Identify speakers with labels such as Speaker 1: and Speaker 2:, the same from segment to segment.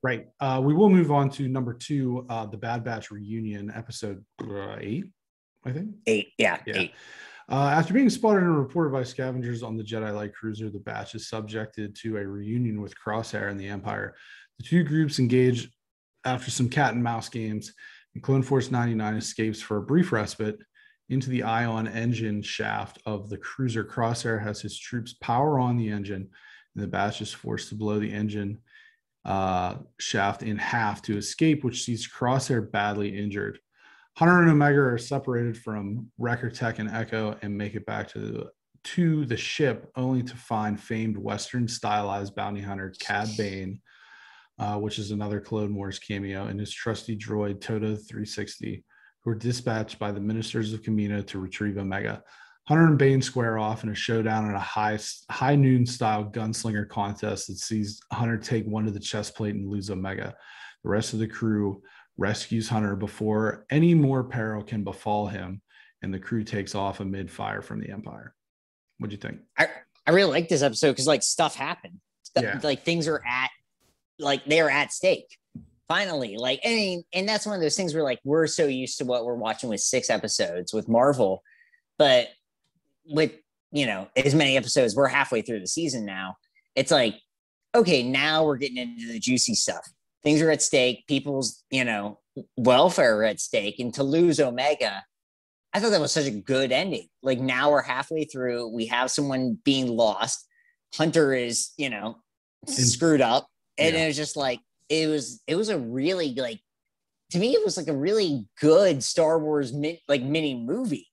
Speaker 1: Right. We will move on to number 2, the Bad Batch reunion, episode 8, I think.
Speaker 2: 8, yeah. 8.
Speaker 1: After being spotted and reported by scavengers on the Jedi Light Cruiser, the Batch is subjected to a reunion with Crosshair and the Empire. The two groups engage after some cat and mouse games, and Clone Force 99 escapes for a brief respite into the ion engine shaft of the cruiser. Crosshair has his troops power on the engine, and the Batch is forced to blow the engine shaft in half to escape, which sees Crosshair badly injured. Hunter and Omega are separated from Wrecker Tech and Echo and make it back to the ship, only to find famed Western stylized bounty hunter Cad Bane, which is another Clone Wars cameo, and his trusty droid Todo 360, who are dispatched by the ministers of Kamino to retrieve Omega. Hunter and Bane square off in a showdown in a high noon style gunslinger contest that sees Hunter take one to the chest plate and lose Omega. The rest of the crew rescues Hunter before any more peril can befall him, and the crew takes off amid fire from the Empire. What'd you think?
Speaker 2: I really like this episode because like stuff happened. Like things are they're at stake. Finally, like, I mean, and that's one of those things where like we're so used to what we're watching with 6 episodes with Marvel, but with, you know, as many episodes, we're halfway through the season now. It's like, okay, now we're getting into the juicy stuff. Things are at stake. People's, you know, welfare are at stake. And to lose Omega, I thought that was such a good ending. Like now we're halfway through. We have someone being lost. Hunter is, you know, screwed up. And it was just like, it was a really, like, to me, it was like a really good Star Wars mini movie.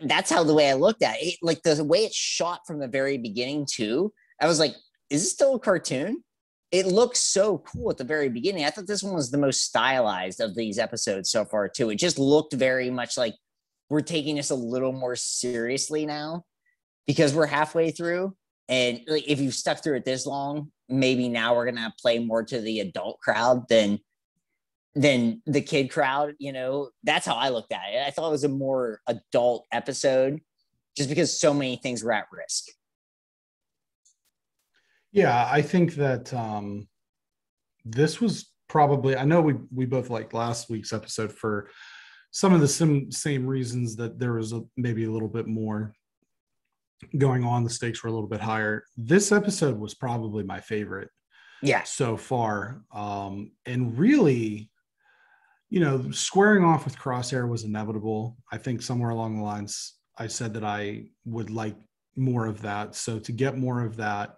Speaker 2: That's how the way I looked at it. Like the way it's shot from the very beginning too. I was like, is this still a cartoon? It looks so cool at the very beginning. I thought this one was the most stylized of these episodes so far too. It just looked very much like we're taking this a little more seriously now because we're halfway through. And like, if you've stuck through it this long, maybe now we're going to play more to the adult crowd than the kid crowd. You know, that's how I looked at it. I thought it was a more adult episode just because so many things were at risk.
Speaker 1: Yeah, I think that this was probably, I know we both liked last week's episode for some of the same reasons that there was maybe a little bit more going on. The stakes were a little bit higher. This episode was probably my favorite so far. And really, you know, squaring off with Crosshair was inevitable. I think somewhere along the lines, I said that I would like more of that. So to get more of that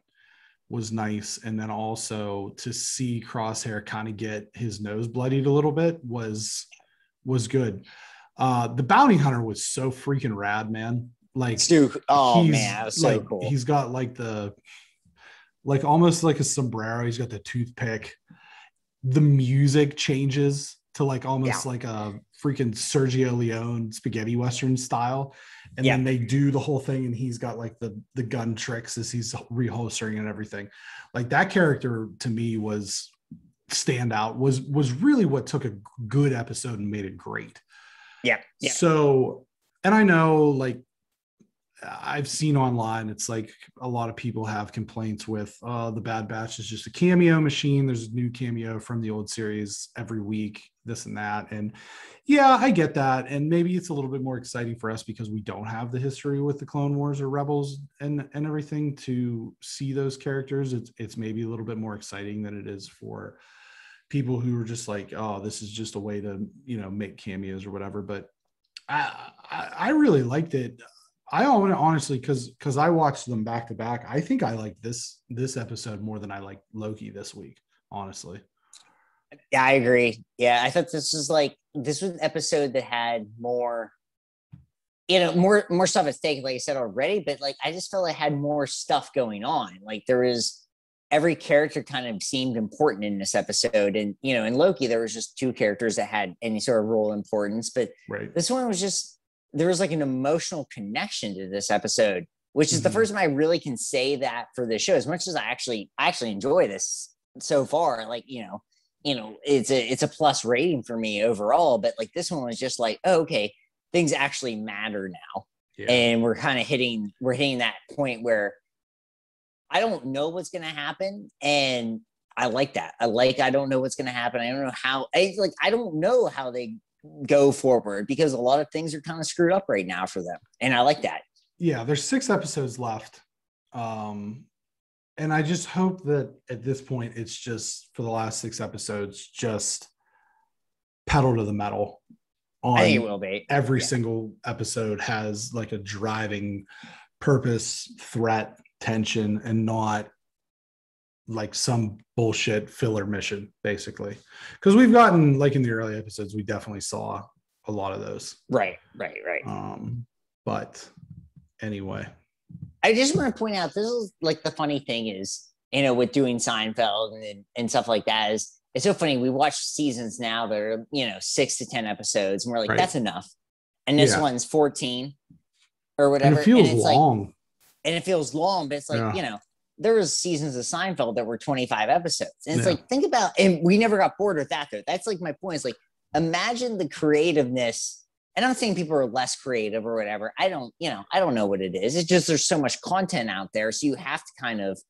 Speaker 1: was nice. And then also to see Crosshair kind of get his nose bloodied a little bit was good. The bounty hunter was so freaking rad, man. Like,
Speaker 2: Stu, oh man, that was so
Speaker 1: like,
Speaker 2: cool.
Speaker 1: He's got like almost like a sombrero. He's got the toothpick. The music changes to like almost like a freaking Sergio Leone spaghetti Western style. And then they do the whole thing, and he's got like the gun tricks as he's reholstering and everything. Like that character to me was standout, was really what took a good episode and made it great. Yeah. So, and I know, like, I've seen online, it's like a lot of people have complaints with the Bad Batch is just a cameo machine. There's a new cameo from the old series every week, this and that. And yeah, I get that. And maybe it's a little bit more exciting for us because we don't have the history with the Clone Wars or Rebels and everything to see those characters. It's maybe a little bit more exciting than it is for people who are just like, oh, this is just a way to, you know, make cameos or whatever. But I really liked it. I honestly, because I watched them back to back, I think I like this episode more than I like Loki this week, honestly.
Speaker 2: Yeah, I agree. Yeah, I thought this was an episode that had more, you know, more stuff at stake, like I said already, but like I just felt it had more stuff going on. Like there was every character kind of seemed important in this episode. And, you know, in Loki, there was just 2 characters that had any sort of role importance, but this one was just, there was like an emotional connection to this episode, which is the first time I really can say that for this show. As much as I actually enjoy this so far, like, you know, it's a plus rating for me overall, but like this one was just like, oh, okay, things actually matter now. Yeah. And we're hitting that point where I don't know what's going to happen. And I like that. I don't know what's going to happen. I don't know how, I don't know how they go forward because a lot of things are kind of screwed up right now for them. And I like that.
Speaker 1: Yeah. There's 6 episodes left. And I just hope that at this point, it's just for the last 6 episodes, just pedal to the metal.
Speaker 2: I think it will be.
Speaker 1: Every single episode has like a driving purpose, threat, tension, and not like some bullshit filler mission, basically. Because we've gotten, like in the early episodes, we definitely saw a lot of those.
Speaker 2: Right.
Speaker 1: But anyway.
Speaker 2: I just want to point out, this is like the funny thing is, with doing Seinfeld and stuff like that is, it's so funny. We watch seasons now that are, 6 to 10 episodes, and we're like, that's enough. And this one's 14 or whatever.
Speaker 1: And it feels long.
Speaker 2: And it feels long, but it's like, there was seasons of Seinfeld that were 25 episodes. And it's like, think about, and we never got bored with that though. That's like my point. It's like, imagine the creativeness. And I'm not saying people are less creative or whatever. I don't know what it is. It's just, there's so much content out there. So you have to kind of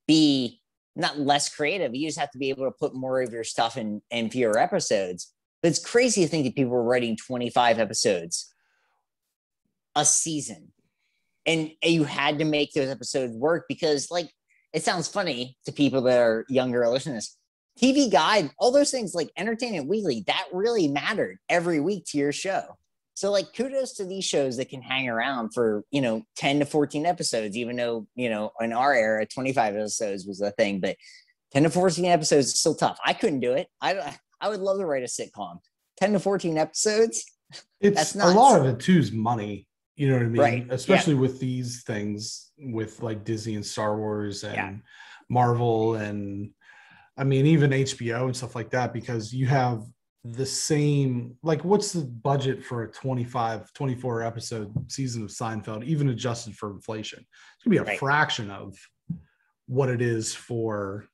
Speaker 2: be not less creative. You just have to be able to put more of your stuff in fewer episodes. But it's crazy to think that people are writing 25 episodes a season. And you had to make those episodes work because, like, it sounds funny to people that are younger listening to this. TV Guide, all those things like Entertainment Weekly, that really mattered every week to your show. So, like, kudos to these shows that can hang around for, 10 to 14 episodes, even though, in our era, 25 episodes was a thing. But 10 to 14 episodes is still tough. I couldn't do it. I would love to write a sitcom. 10 to 14 episodes.
Speaker 1: It's a lot of it, too, is money. You know what I mean?
Speaker 2: Right.
Speaker 1: Especially with these things with like Disney and Star Wars and Marvel and I mean, even HBO and stuff like that, because you have the same, like, what's the budget for a 24 episode season of Seinfeld, even adjusted for inflation? It's gonna be a fraction of what it is for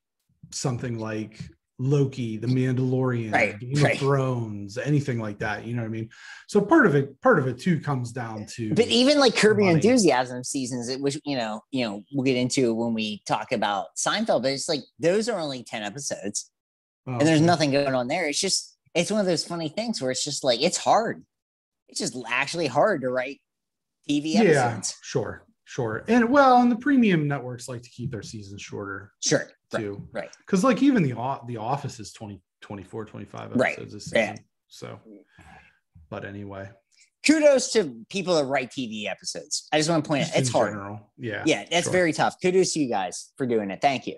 Speaker 1: something like Loki, The Mandalorian, Game of Thrones, anything like that. You know what I mean? So part of it too comes down to.
Speaker 2: But even like Curb Your Enthusiasm seasons, which we'll get into when we talk about Seinfeld. But it's like those are only 10 episodes, and there's nothing going on there. It's one of those funny things where it's just like it's hard. It's just actually hard to write TV episodes.
Speaker 1: Yeah, sure. And the premium networks like to keep their seasons shorter.
Speaker 2: Sure.
Speaker 1: Too.
Speaker 2: Right.
Speaker 1: Because like even the Office is 24, 25 episodes a season. Yeah. So, but anyway.
Speaker 2: Kudos to people that write TV episodes. I just want to point out, it's hard.
Speaker 1: General. Yeah.
Speaker 2: Yeah, that's very tough. Kudos to you guys for doing it. Thank you.